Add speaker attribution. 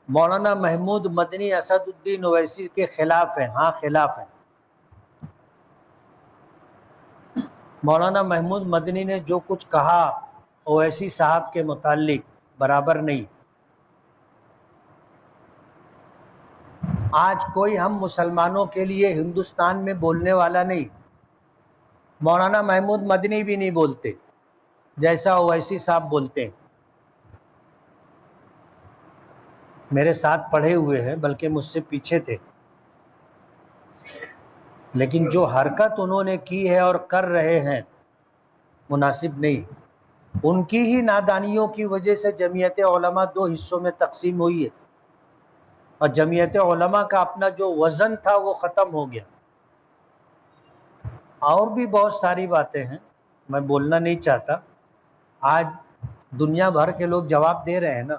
Speaker 1: مولانا محمود مدنی اسد الدین اویسی کے خلاف ہیں؟ ہاں خلاف ہیں۔ مولانا محمود مدنی نے جو کچھ کہا اویسی صاحب کے متعلق برابر نہیں۔ آج کوئی ہم مسلمانوں کے لیے ہندوستان میں بولنے والا نہیں، مولانا محمود مدنی بھی نہیں بولتے جیسا اویسی صاحب بولتے ہیں۔ میرے ساتھ پڑھے ہوئے ہیں، بلکہ مجھ سے پیچھے تھے، لیکن جو حرکت انہوں نے کی ہے اور کر رہے ہیں مناسب نہیں۔ ان کی ہی نادانیوں کی وجہ سے جمعیت علماء دو حصوں میں تقسیم ہوئی ہے، اور جمعیت علماء کا اپنا جو وزن تھا وہ ختم ہو گیا۔ اور بھی بہت ساری باتیں ہیں، میں بولنا نہیں چاہتا، آج دنیا بھر کے لوگ جواب دے رہے ہیں نا۔